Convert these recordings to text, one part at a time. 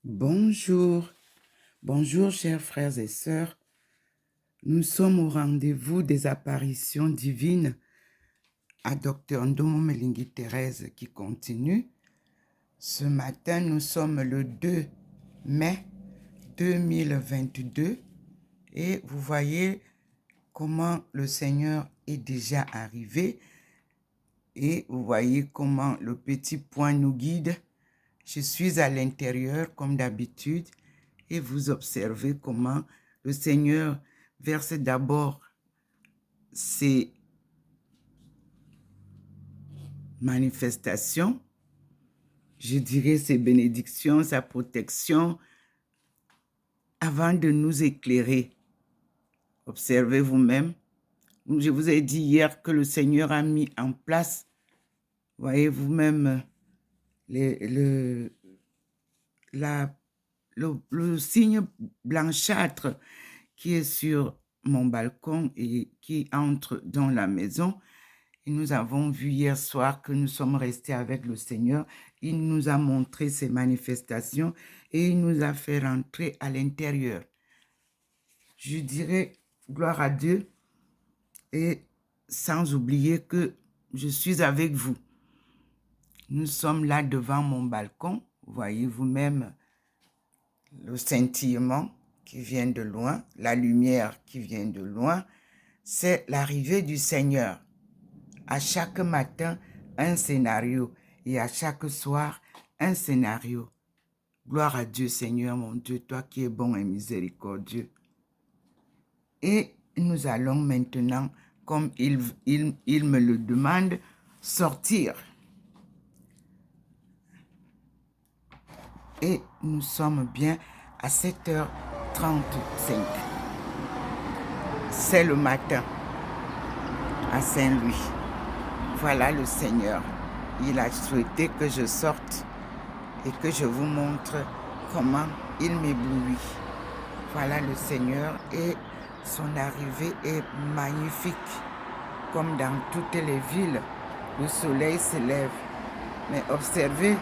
Bonjour, bonjour chers frères et sœurs. Nous sommes au rendez-vous des apparitions divines à Dr Ndomo Melingi Thérèse qui continue. Ce matin, nous sommes le 2 mai 2022 et vous voyez comment le Seigneur est déjà arrivé et vous voyez comment le petit point nous guide. Je suis à l'intérieur comme d'habitude et vous observez comment le Seigneur verse d'abord ses manifestations, je dirais ses bénédictions, sa protection, avant de nous éclairer. Observez vous-même. Je vous ai dit hier que le Seigneur a mis en place, voyez vous-même, le signe blanchâtre qui est sur mon balcon et qui entre dans la maison. Et nous avons vu hier soir que nous sommes restés avec le Seigneur. Il nous a montré ses manifestations et il nous a fait rentrer à l'intérieur. Je dirais gloire à Dieu et sans oublier que je suis avec vous. Nous sommes là devant mon balcon. Voyez vous-même le scintillement qui vient de loin, la lumière qui vient de loin. C'est l'arrivée du Seigneur. À chaque matin, un scénario et à chaque soir, un scénario. Gloire à Dieu, Seigneur, mon Dieu, toi qui es bon et miséricordieux. Et nous allons maintenant, comme il me le demande, sortir. Et nous sommes bien à 7h35. C'est le matin à Saint-Louis. Voilà le Seigneur. Il a souhaité que je sorte et que je vous montre comment il m'éblouit. Voilà le Seigneur et son arrivée est magnifique. Comme dans toutes les villes, le soleil se lève. Mais observez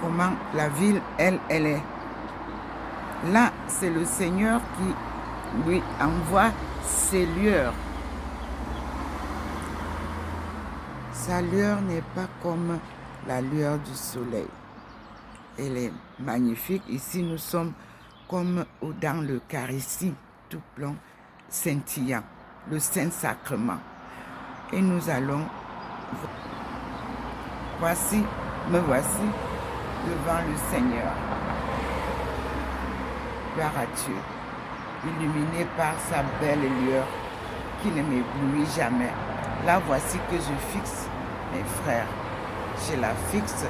comment la ville, elle est. Là, c'est le Seigneur qui lui envoie ses lueurs. Sa lueur n'est pas comme la lueur du soleil. Elle est magnifique. Ici, nous sommes comme dans l'Eucharistie, tout blanc, scintillant, le Saint-Sacrement. Et nous allons, me voici devant le Seigneur. Gloire à Dieu, illuminé par sa belle lueur qui ne m'éblouit jamais. Là, voici que je fixe mes frères. Je la fixe,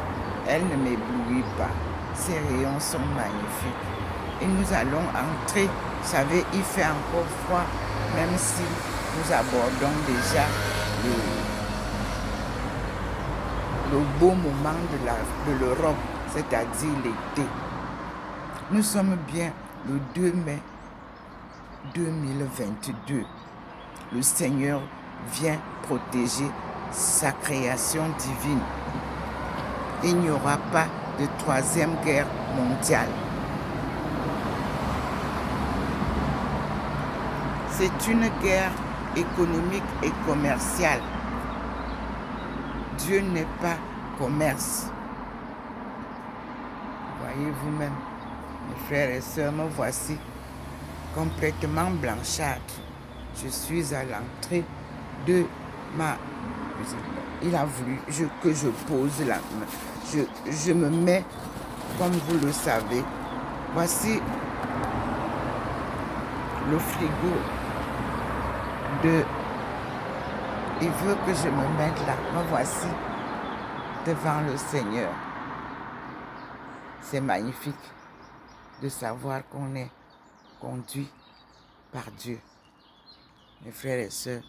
elle ne m'éblouit pas. Ses rayons sont magnifiques. Et nous allons entrer. Vous savez, il fait encore froid, même si nous abordons déjà le beau moment de l'Europe, c'est-à-dire l'été. Nous sommes bien le 2 mai 2022. Le Seigneur vient protéger sa création divine. Il n'y aura pas de troisième guerre mondiale. C'est une guerre économique et commerciale. Dieu n'est pas commerce. Voyez vous-même, mes frères et sœurs, me voici complètement blanchâtre. Je suis à l'entrée de ma... Il a voulu que je pose la main. Je me mets, comme vous le savez. Voici le frigo Il veut que je me mette là. Me voici devant le Seigneur. C'est magnifique de savoir qu'on est conduit par Dieu. Mes frères et sœurs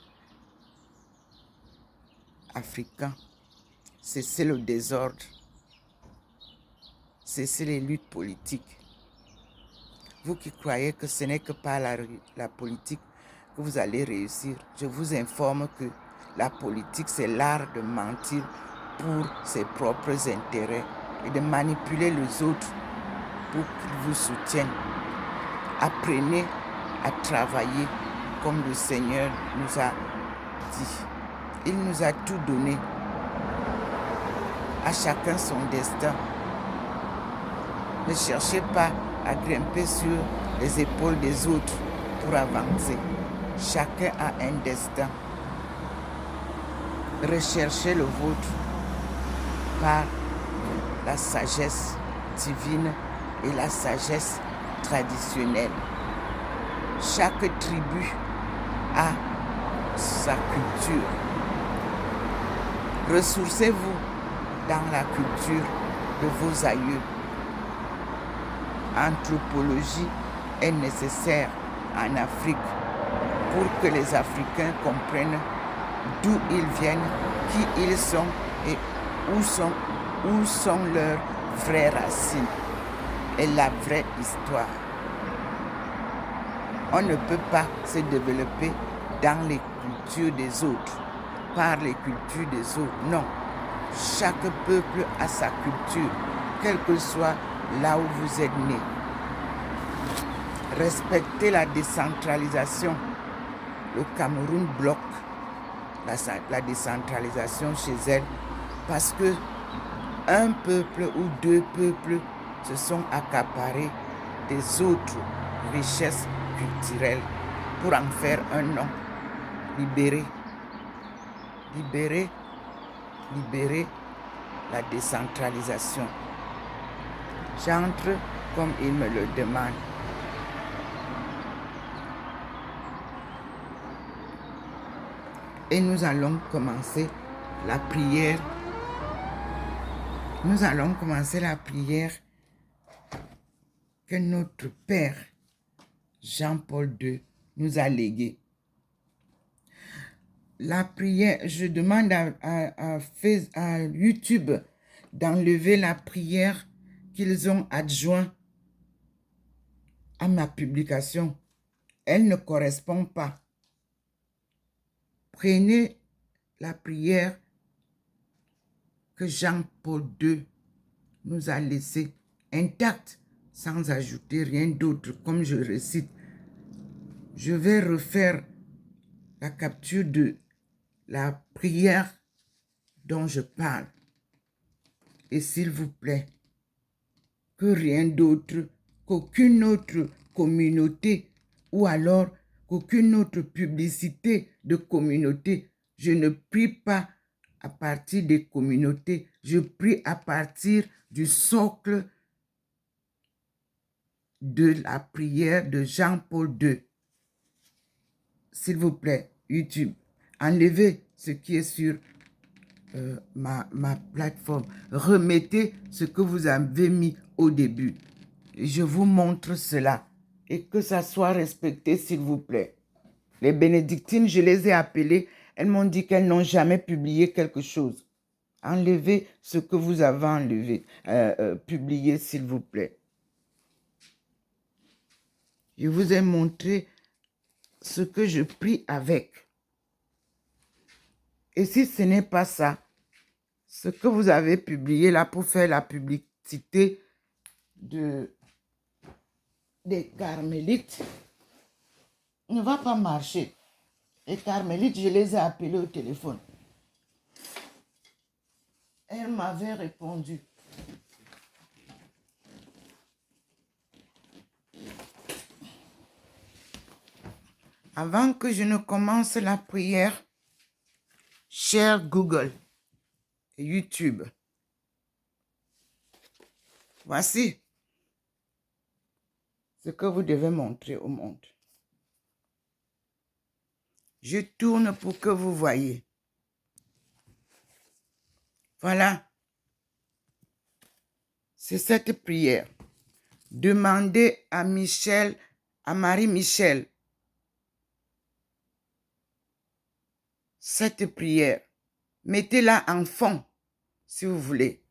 africains, cessez le désordre, cessez les luttes politiques. Vous qui croyez que ce n'est que par la politique que vous allez réussir, je vous informe que la politique, c'est l'art de mentir pour ses propres intérêts et de manipuler les autres. pour qu'ils vous soutiennent. Apprenez à travailler comme le Seigneur nous a dit. Il nous a tout donné. À chacun son destin. Ne cherchez pas à grimper sur les épaules des autres pour avancer. Chacun a un destin. Recherchez le vôtre par la sagesse divine et la sagesse traditionnelle. Chaque tribu a sa culture. Ressourcez-vous dans la culture de vos aïeux. Anthropologie est nécessaire en Afrique pour que les Africains comprennent d'où ils viennent, qui ils sont et où sont leurs vraies racines et la vraie histoire. On ne peut pas se développer dans les cultures des autres, par les cultures des autres. Non. Chaque peuple a sa culture, quel que soit là où vous êtes né. Respectez la décentralisation. Le Cameroun bloque la décentralisation chez elle parce que un peuple ou deux peuples se sont accaparés des autres richesses culturelles pour en faire un nom. Libérez la décentralisation. J'entre comme il me le demande. Et nous allons commencer la prière. Nous allons commencer la prière que notre Père Jean-Paul II nous a léguée. La prière, je demande à YouTube d'enlever la prière qu'ils ont adjointe à ma publication. Elle ne correspond pas. Prenez la prière que Jean-Paul II nous a laissée intacte, sans ajouter rien d'autre, comme je récite. Je vais refaire la capture de la prière dont je parle. Et s'il vous plaît, que rien d'autre, qu'aucune autre communauté ou alors qu'aucune autre publicité de communauté. Je ne prie pas à partir des communautés, je prie à partir du socle de la prière de Jean-Paul II. S'il vous plaît, YouTube, enlevez ce qui est sur ma plateforme. Remettez ce que vous avez mis au début. Je vous montre cela. Et que ça soit respecté, s'il vous plaît. Les bénédictines, je les ai appelées. Elles m'ont dit qu'elles n'ont jamais publié quelque chose. Enlevez ce que vous avez enlevé, publié, s'il vous plaît. Je vous ai montré ce que je prie avec. Et si ce n'est pas ça, ce que vous avez publié là pour faire la publicité des carmélites ne va pas marcher. Les carmélites, je les ai appelés au téléphone. Elle m'avait répondu. Avant que je ne commence la prière, cher Google et YouTube, voici ce que vous devez montrer au monde. Je tourne pour que vous voyez. Voilà. C'est cette prière. Demandez à Michel, à Marie-Michel, cette prière. Mettez-la en fond, si vous voulez.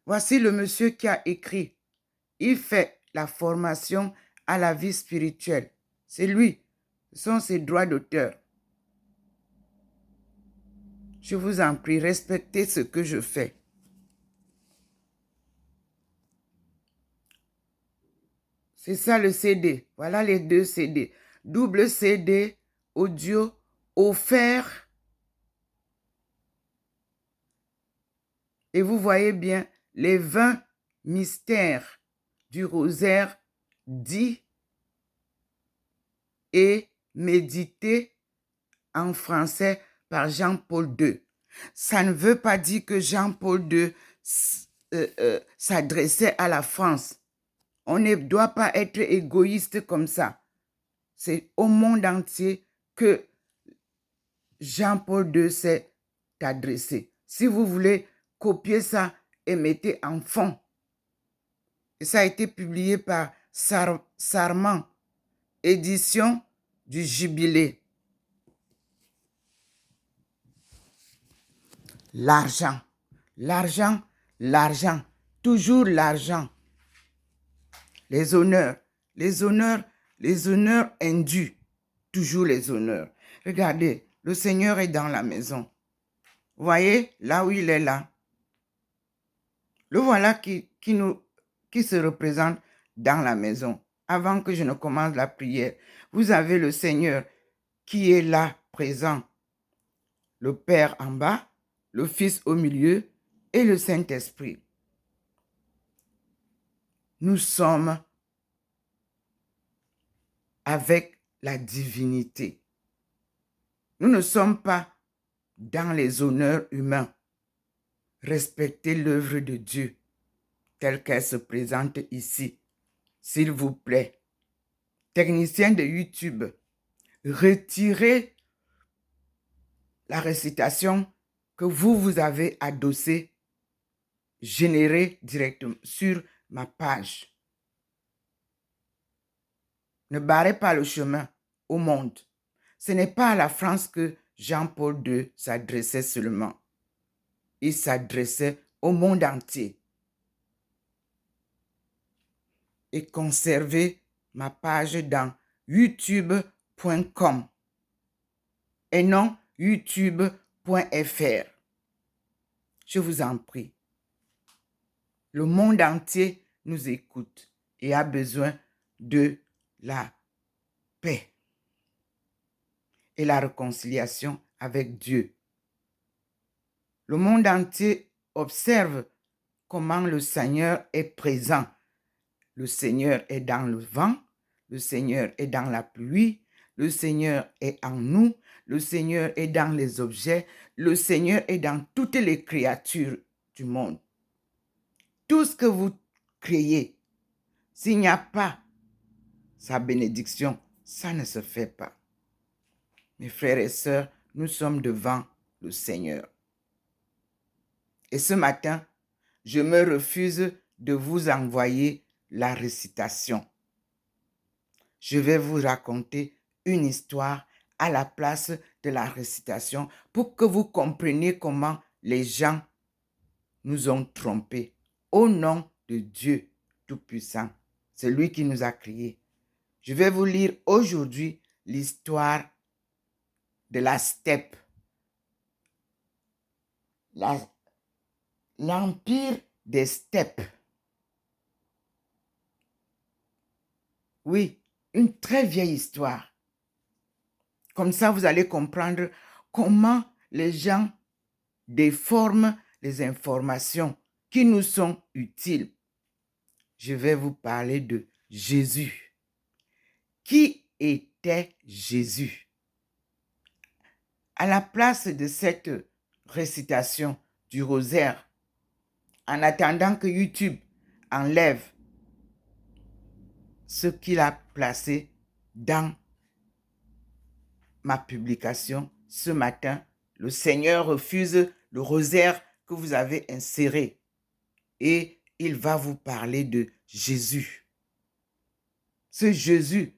Voici le monsieur qui a écrit. Il fait la formation à la vie spirituelle. C'est lui. Ce sont ses droits d'auteur. Je vous en prie, respectez ce que je fais. C'est ça le CD. Voilà les 2 CD. Double CD audio offert. Et vous voyez bien les 20 mystères du rosaire dit et médité en français par Jean-Paul II. Ça ne veut pas dire que Jean-Paul II s'adressait à la France. On ne doit pas être égoïste comme ça. C'est au monde entier que Jean-Paul II s'est adressé. Si vous voulez copier ça et mettez en fond. Et ça a été publié par Sarment, édition du Jubilé. L'argent, l'argent, l'argent, toujours l'argent. Les honneurs, les honneurs, les honneurs indus, toujours les honneurs. Regardez, le Seigneur est dans la maison. Vous voyez, là où il est là. Le voilà qui se représente dans la maison. Avant que je ne commence la prière, vous avez le Seigneur qui est là, présent. Le Père en bas, le Fils au milieu et le Saint-Esprit. Nous sommes avec la divinité. Nous ne sommes pas dans les honneurs humains. Respectez l'œuvre de Dieu telle qu'elle se présente ici. S'il vous plaît, technicien de YouTube, retirez la récitation que vous avez adossée, générée directement sur ma page. Ne barrez pas le chemin au monde. Ce n'est pas à la France que Jean-Paul II s'adressait seulement. Il s'adressait au monde entier. Et conservez ma page dans youtube.com et non youtube.fr. Je vous en prie. Le monde entier nous écoute et a besoin de la paix et la réconciliation avec Dieu. Le monde entier observe comment le Seigneur est présent. Le Seigneur est dans le vent, le Seigneur est dans la pluie, le Seigneur est en nous, le Seigneur est dans les objets, le Seigneur est dans toutes les créatures du monde. Tout ce que vous créez, s'il n'y a pas sa bénédiction, ça ne se fait pas. Mes frères et sœurs, nous sommes devant le Seigneur. Et ce matin, je me refuse de vous envoyer la récitation. Je vais vous raconter une histoire à la place de la récitation pour que vous compreniez comment les gens nous ont trompés. Au nom de Dieu Tout-Puissant, c'est lui qui nous a créés. Je vais vous lire aujourd'hui l'histoire de la steppe. L'empire des steppes. Oui, une très vieille histoire. Comme ça, vous allez comprendre comment les gens déforment les informations qui nous sont utiles. Je vais vous parler de Jésus. Qui était Jésus? À la place de cette récitation du rosaire, en attendant que YouTube enlève ce qu'il a placé dans ma publication ce matin, le Seigneur refuse le rosaire que vous avez inséré et il va vous parler de Jésus. Ce Jésus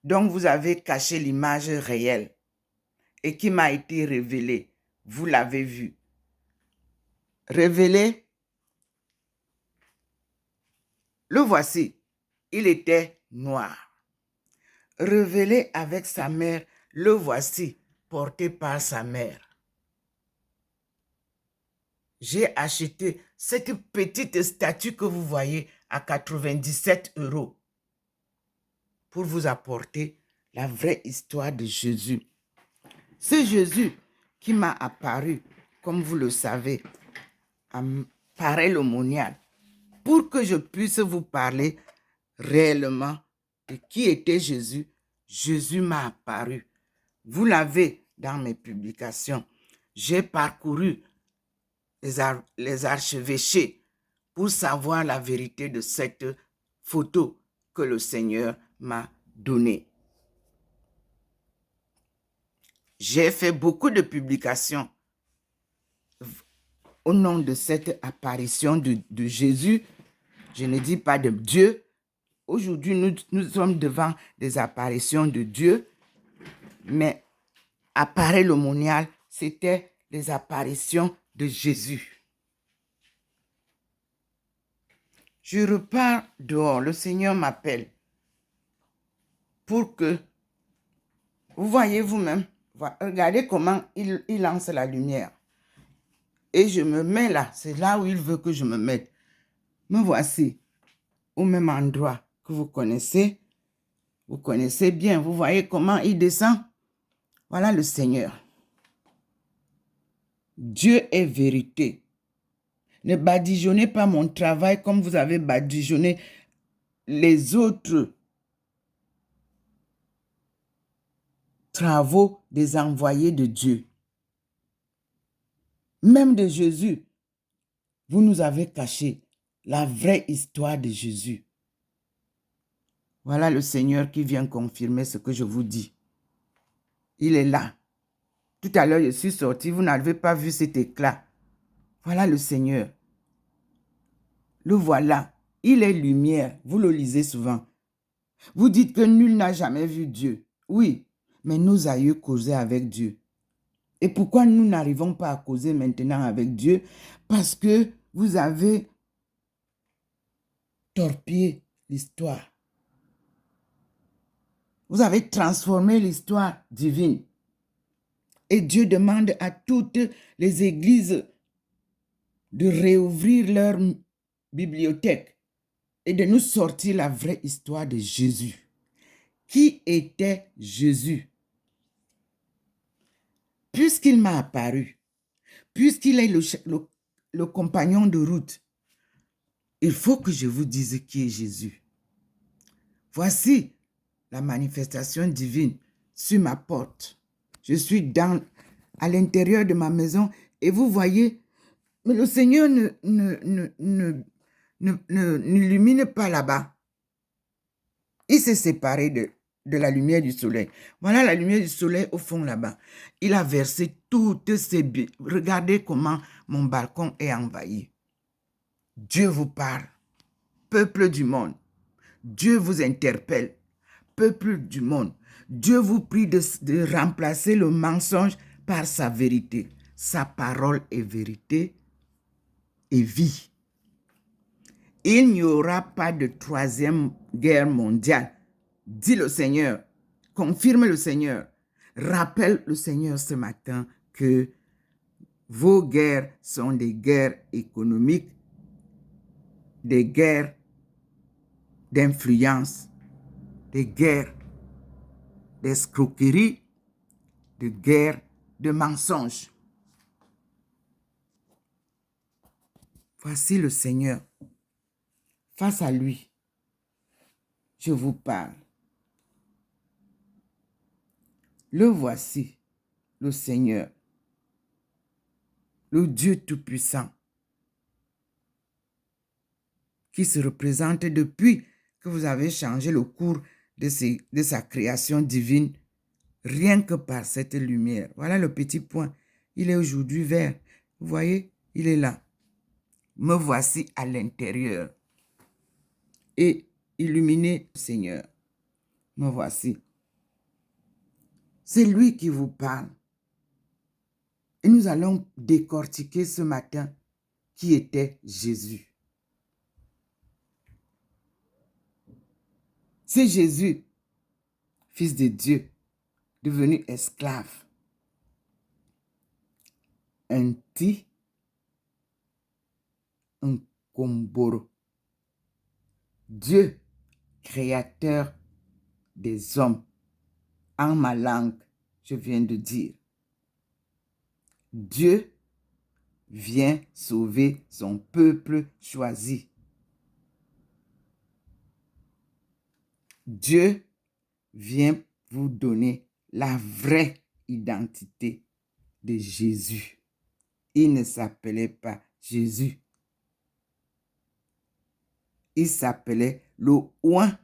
dont vous avez caché l'image réelle et qui m'a été révélé, vous l'avez vu. Révélé, le voici, il était noir. Révélé avec sa mère, le voici, porté par sa mère. J'ai acheté cette petite statue que vous voyez à 97 € pour vous apporter la vraie histoire de Jésus. C'est Jésus qui m'a apparu, comme vous le savez, pareil l'aumônial, pour que je puisse vous parler réellement de qui était Jésus. Jésus m'a apparu. Vous l'avez dans mes publications. J'ai parcouru les archevêchés pour savoir la vérité de cette photo que le Seigneur m'a donnée. J'ai fait beaucoup de publications au nom de cette apparition de Jésus. Je ne dis pas de Dieu. Aujourd'hui, nous sommes devant des apparitions de Dieu, mais appareil l'aumônial, c'était les apparitions de Jésus. Je repars dehors, le Seigneur m'appelle pour que, vous voyez vous-même, regardez comment il lance la lumière. Et je me mets là, c'est là où il veut que je me mette. Me voici au même endroit que vous connaissez bien. Vous voyez comment il descend? Voilà le Seigneur. Dieu est vérité. Ne badigeonnez pas mon travail comme vous avez badigeonné les autres travaux des envoyés de Dieu. Même de Jésus, vous nous avez caché la vraie histoire de Jésus. Voilà le Seigneur qui vient confirmer ce que je vous dis. Il est là. Tout à l'heure, je suis sorti, vous n'avez pas vu cet éclat. Voilà le Seigneur. Le voilà. Il est lumière. Vous le lisez souvent. Vous dites que nul n'a jamais vu Dieu. Oui, mais nos aïeux causaient avec Dieu. Et pourquoi nous n'arrivons pas à causer maintenant avec Dieu? Parce que vous avez torpillé l'histoire. Vous avez transformé l'histoire divine. Et Dieu demande à toutes les églises de réouvrir leur bibliothèque et de nous sortir la vraie histoire de Jésus. Qui était Jésus? Puisqu'il m'a apparu, puisqu'il est le compagnon de route, il faut que je vous dise qui est Jésus. Voici la manifestation divine sur ma porte. Je suis à l'intérieur de ma maison et vous voyez, mais le Seigneur n'illumine pas là-bas. Il s'est séparé de la lumière du soleil. Voilà la lumière du soleil au fond là-bas. Il a versé toutes ses billes. Regardez comment mon balcon est envahi. Dieu vous parle. Peuple du monde. Dieu vous interpelle. Peuple du monde. Dieu vous prie de remplacer le mensonge par sa vérité. Sa parole est vérité et vie. Il n'y aura pas de troisième guerre mondiale, dit le Seigneur. Confirme le Seigneur. Rappelle le Seigneur ce matin que vos guerres sont des guerres économiques, des guerres d'influence, des guerres d'escroquerie, des guerres de mensonges. Voici le Seigneur. Face à lui, je vous parle. Le voici, le Seigneur, le Dieu Tout-Puissant, qui se représente depuis que vous avez changé le cours de sa création divine, rien que par cette lumière. Voilà le petit point. Il est aujourd'hui vert. Vous voyez, il est là. Me voici à l'intérieur. Et illuminé, Seigneur. Me voici. C'est lui qui vous parle. Et nous allons décortiquer ce matin qui était Jésus. C'est Jésus, fils de Dieu, devenu esclave. Un ti, un komboro. Dieu, créateur des hommes, en ma langue, je viens de dire. Dieu vient sauver son peuple choisi. Dieu vient vous donner la vraie identité de Jésus. Il ne s'appelait pas Jésus. Il s'appelait le oint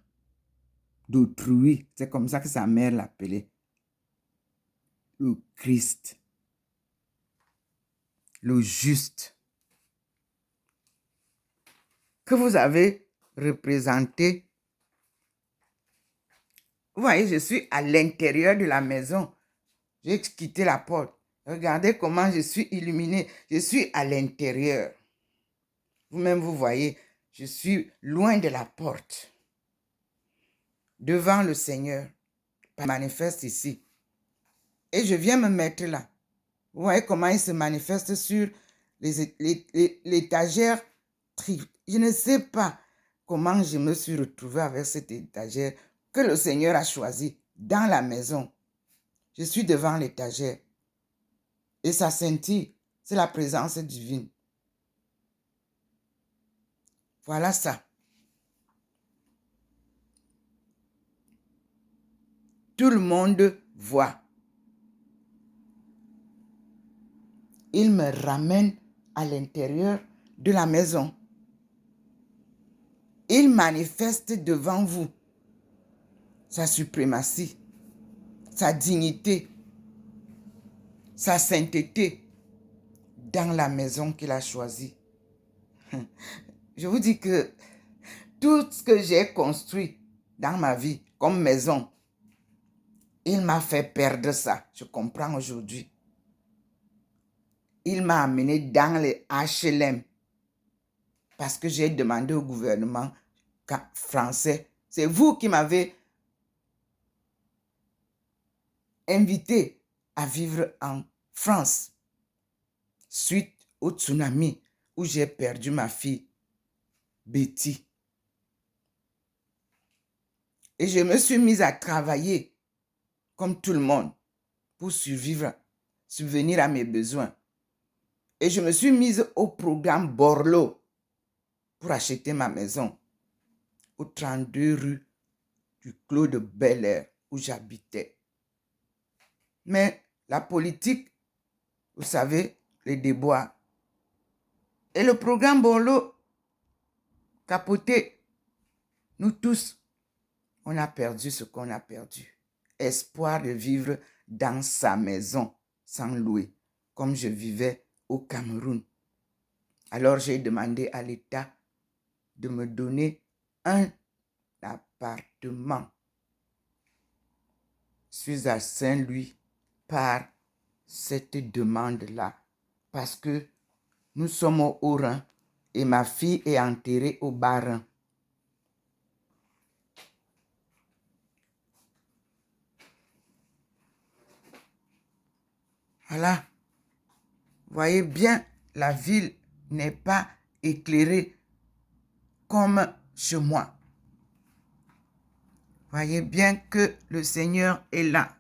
d'autrui. C'est comme ça que sa mère l'appelait. Le Christ. Le juste. Que vous avez représenté. Vous voyez, je suis à l'intérieur de la maison. J'ai quitté la porte. Regardez comment je suis illuminé. Je suis à l'intérieur. Vous-même, vous voyez, je suis loin de la porte. Devant le Seigneur. Il manifeste ici. Et je viens me mettre là. Vous voyez comment il se manifeste sur l'étagère. Je ne sais pas comment je me suis retrouvée avec cette étagère que le Seigneur a choisi dans la maison. Je suis devant l'étagère. Et ça scintille. C'est la présence divine. Voilà ça. Tout le monde voit. Il me ramène à l'intérieur de la maison. Il manifeste devant vous sa suprématie, sa dignité, sa sainteté dans la maison qu'il a choisie. Je vous dis que tout ce que j'ai construit dans ma vie comme maison, il m'a fait perdre ça. Je comprends aujourd'hui. Il m'a amené dans les HLM parce que j'ai demandé au gouvernement français. C'est vous qui m'avez invité à vivre en France suite au tsunami où j'ai perdu ma fille Betty. Et je me suis mise à travailler comme tout le monde pour survivre, subvenir à mes besoins. Et je me suis mise au programme Borloo pour acheter ma maison au 32 rue du Clos de Bel-Air où j'habitais. Mais la politique, vous savez, les déboires. Et le programme Borloo capoté. Nous tous, on a perdu ce qu'on a perdu. Espoir de vivre dans sa maison sans louer, comme je vivais au Cameroun. Alors j'ai demandé à l'État de me donner un appartement. Je suis à Saint-Louis par cette demande-là, parce que nous sommes au Haut-Rhin et ma fille est enterrée au Bas-Rhin. Voilà. Voyez bien, la ville n'est pas éclairée comme chez moi. Voyez bien que le Seigneur est là.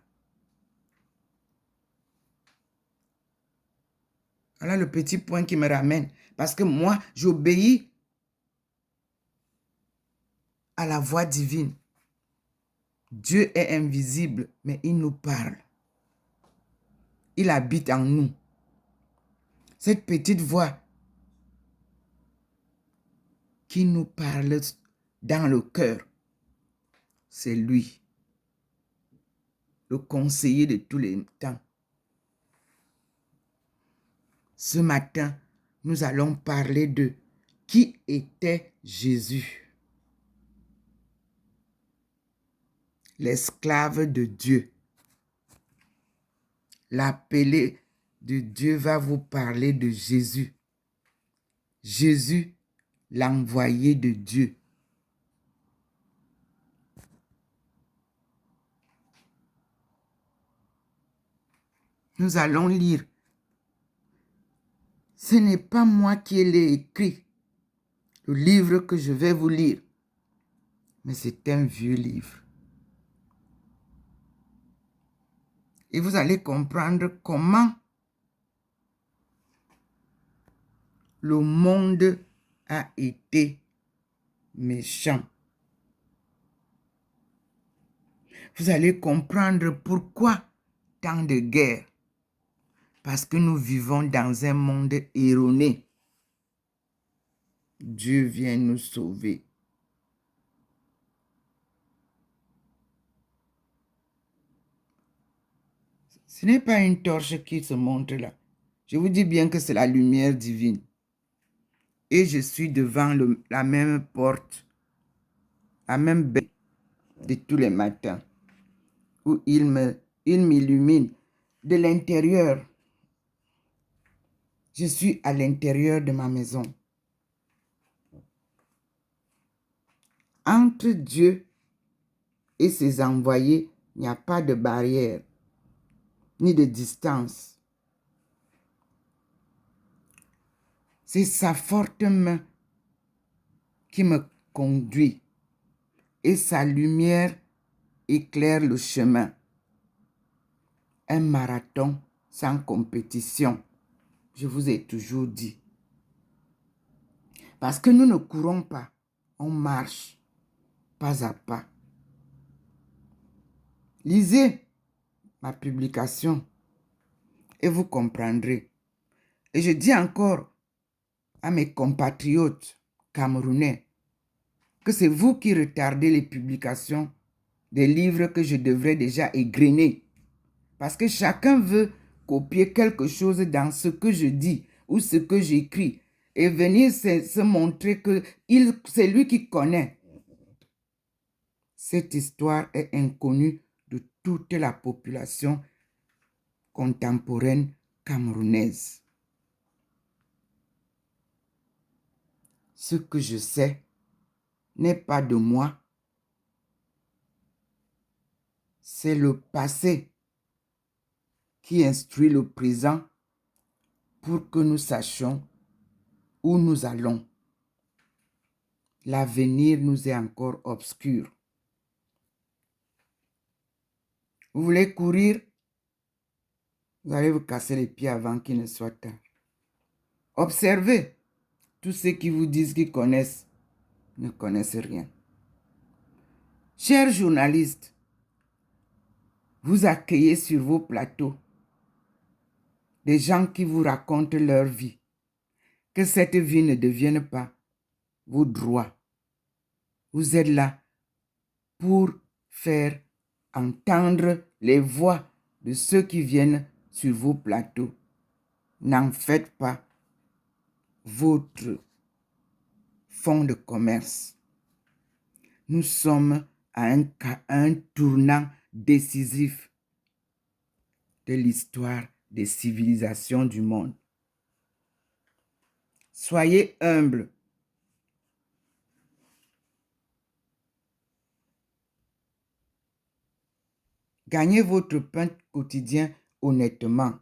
Voilà le petit point qui me ramène. Parce que moi, j'obéis à la voix divine. Dieu est invisible, mais il nous parle. Il habite en nous. Cette petite voix qui nous parle dans le cœur, c'est lui, le conseiller de tous les temps. Ce matin, nous allons parler de qui était Jésus. L'esclave de Dieu. L'appelé de Dieu va vous parler de Jésus. Jésus, l'envoyé de Dieu. Nous allons lire. Ce n'est pas moi qui l'ai écrit, le livre que je vais vous lire. mais c'est un vieux livre. Et vous allez comprendre comment le monde a été méchant. Vous allez comprendre pourquoi tant de guerres. Parce que nous vivons dans un monde erroné. Dieu vient nous sauver. Ce n'est pas une torche qui se montre là. Je vous dis bien que c'est la lumière divine. Et je suis devant la même porte, la même baie de tous les matins, où il m'illumine de l'intérieur. Je suis à l'intérieur de ma maison. Entre Dieu et ses envoyés, il n'y a pas de barrière, ni de distance. C'est sa forte main qui me conduit et sa lumière éclaire le chemin. Un marathon sans compétition, je vous ai toujours dit. Parce que nous ne courons pas, on marche pas à pas. Lisez ma publication et vous comprendrez. Et je dis encore à mes compatriotes camerounais que c'est vous qui retardez les publications des livres que je devrais déjà égrener. Parce que chacun veut copier quelque chose dans ce que je dis ou ce que j'écris et venir se montrer que c'est lui qui connaît. Cette histoire est inconnue de toute la population contemporaine camerounaise. Ce que je sais n'est pas de moi, c'est le passé qui instruit le présent pour que nous sachions où nous allons. L'avenir nous est encore obscur. Vous voulez courir? Vous allez vous casser les pieds avant qu'il ne soit tard. Observez. Tous ceux qui vous disent qu'ils connaissent ne connaissent rien. Chers journalistes, vous accueillez sur vos plateaux des gens qui vous racontent leur vie. Que cette vie ne devienne pas vos droits. Vous êtes là pour faire entendre les voix de ceux qui viennent sur vos plateaux. N'en faites pas votre fonds de commerce. Nous sommes à un tournant décisif de l'histoire des civilisations du monde. Soyez humbles. Gagnez votre pain quotidien honnêtement.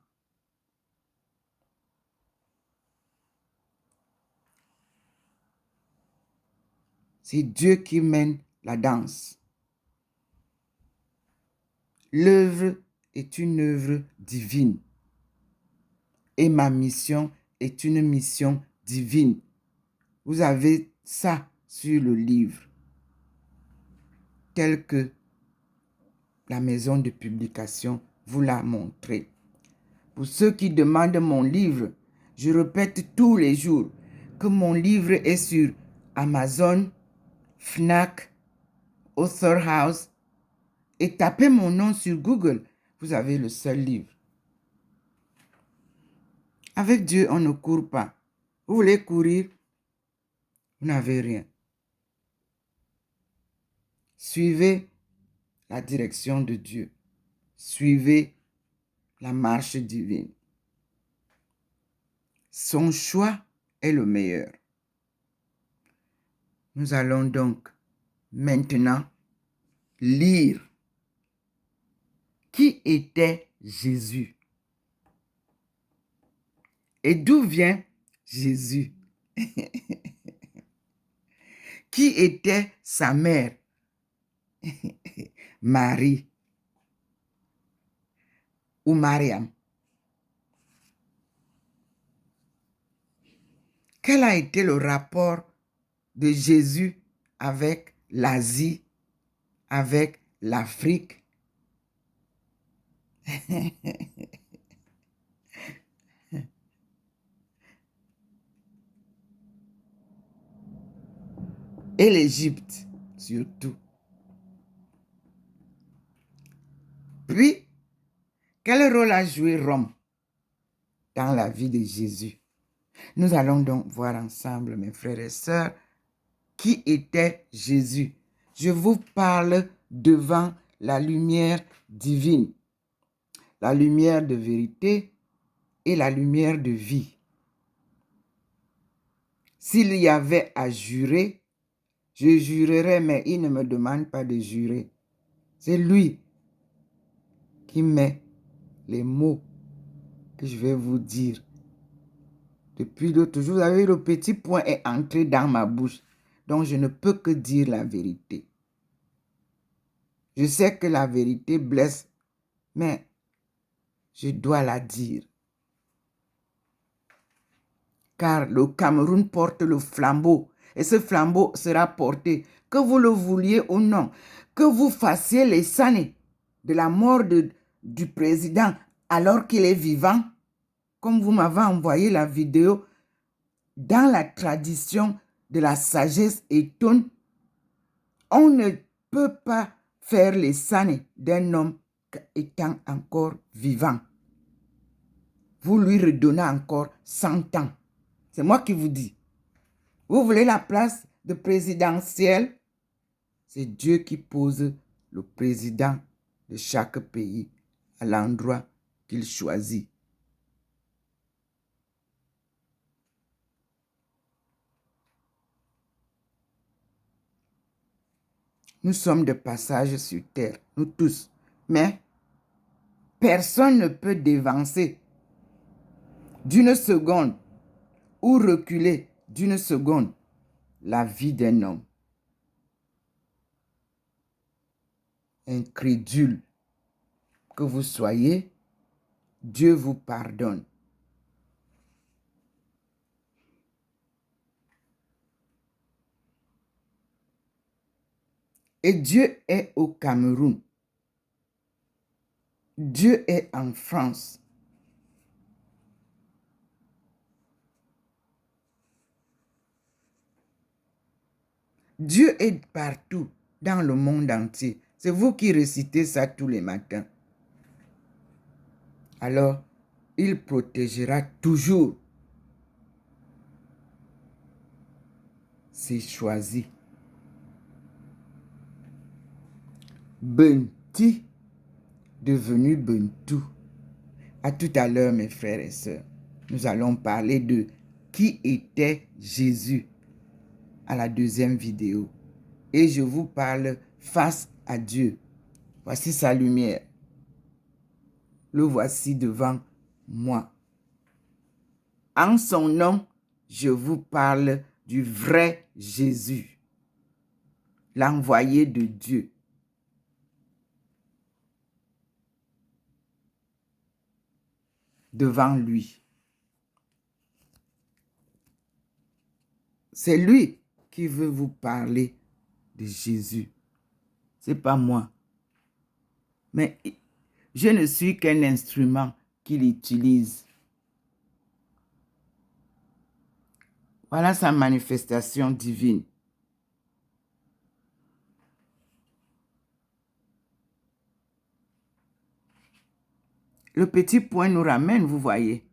C'est Dieu qui mène la danse. L'œuvre est une œuvre divine. Et ma mission est une mission divine. Vous avez ça sur le livre, tel que la maison de publication vous l'a montré. Pour ceux qui demandent mon livre, je répète tous les jours que mon livre est sur Amazon, Fnac, Author House, et tapez mon nom sur Google, vous avez le seul livre. Avec Dieu, on ne court pas. Vous voulez courir, vous n'avez rien. Suivez la direction de Dieu. Suivez la marche divine. Son choix est le meilleur. Nous allons donc maintenant lire qui était Jésus et d'où vient Jésus. Qui était sa mère? Marie ou Mariam. Quel a été le rapport de Jésus avec l'Asie, avec l'Afrique? Et l'Égypte, surtout. Puis, quel rôle a joué Rome dans la vie de Jésus? Nous allons donc voir ensemble, mes frères et sœurs, qui était Jésus. Je vous parle devant la lumière divine, la lumière de vérité et la lumière de vie. S'il y avait à jurer, je jurerais, mais il ne me demande pas de jurer. C'est lui qui met les mots que je vais vous dire. Depuis l'autre jour, vous avez vu, le petit point est entré dans ma bouche. Donc, je ne peux que dire la vérité. Je sais que la vérité blesse, mais je dois la dire. Car le Cameroun porte le flambeau. Et ce flambeau sera porté, que vous le vouliez ou non, que vous fassiez les sanés de la mort du président alors qu'il est vivant, comme vous m'avez envoyé la vidéo, dans la tradition de la sagesse étonne, on ne peut pas faire les sanés d'un homme étant encore vivant. Vous lui redonnez encore 100 ans. C'est moi qui vous dis. Vous voulez la place de présidentielle? C'est Dieu qui pose le président de chaque pays à l'endroit qu'il choisit. Nous sommes de passage sur terre, nous tous. Mais personne ne peut dévancer d'une seconde ou reculer d'une seconde la vie d'un homme. Incrédule que vous soyez, Dieu vous pardonne. Et Dieu est au Cameroun. Dieu est en France. Dieu est partout dans le monde entier. C'est vous qui récitez ça tous les matins. Alors, il protégera toujours ses choisis. Benti, devenu Bentou. À tout à l'heure, mes frères et sœurs. Nous allons parler de qui était Jésus à la deuxième vidéo. Et je vous parle face à Dieu. Voici sa lumière. Le voici devant moi. En son nom, je vous parle du vrai Jésus, l'envoyé de Dieu. Devant lui. C'est lui qui veut vous parler de Jésus. Ce n'est pas moi. Mais je ne suis qu'un instrument qu'il utilise. Voilà sa manifestation divine. Le petit point nous ramène, vous voyez.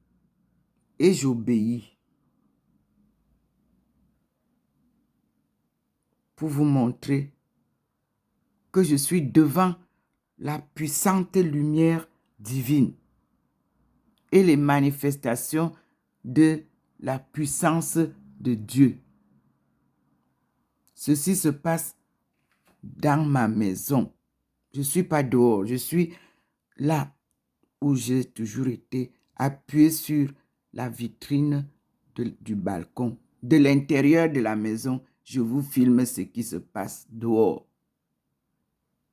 Et j'obéis. Pour vous montrer que je suis devant la puissante lumière divine et les manifestations de la puissance de Dieu. Ceci se passe dans ma maison. Je ne suis pas dehors, je suis là où j'ai toujours été, appuyé sur la vitrine du balcon. De l'intérieur de la maison, je vous filme ce qui se passe dehors.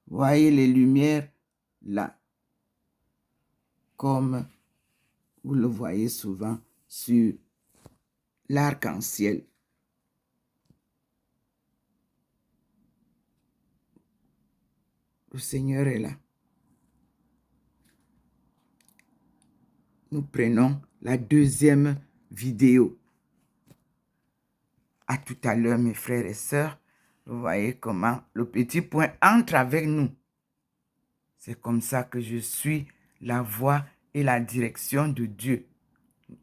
Voyez les lumières là, comme vous le voyez souvent sur l'arc-en-ciel. Le Seigneur est là. Nous prenons la deuxième vidéo. À tout à l'heure, mes frères et sœurs. Vous voyez comment le petit point entre avec nous. C'est comme ça que je suis la voie et la direction de Dieu.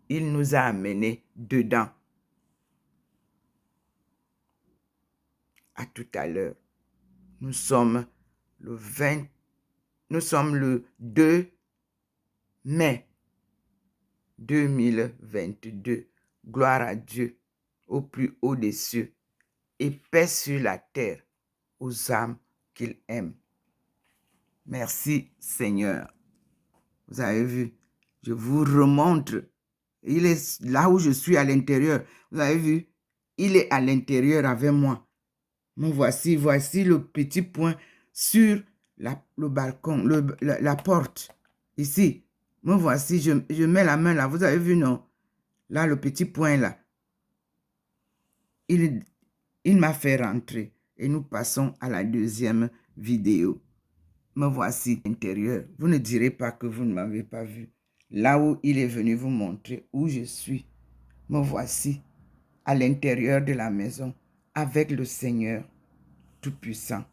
Il nous a amenés dedans. À tout à l'heure. Nous sommes le 2 mai 2022. Gloire à Dieu au plus haut des cieux et paix sur la terre aux âmes qu'il aime. Merci Seigneur. Vous avez vu, je vous remontre. Il est là où je suis à l'intérieur. Vous avez vu, il est à l'intérieur avec moi. Me voici le petit point sur le balcon, la porte. Ici, me voici, je mets la main là. Vous avez vu, non? Là, le petit point là. Il m'a fait rentrer. Et nous passons à la deuxième vidéo. Me voici à l'intérieur. Vous ne direz pas que vous ne m'avez pas vu. Là où il est venu vous montrer où je suis. Me voici à l'intérieur de la maison avec le Seigneur Tout-Puissant.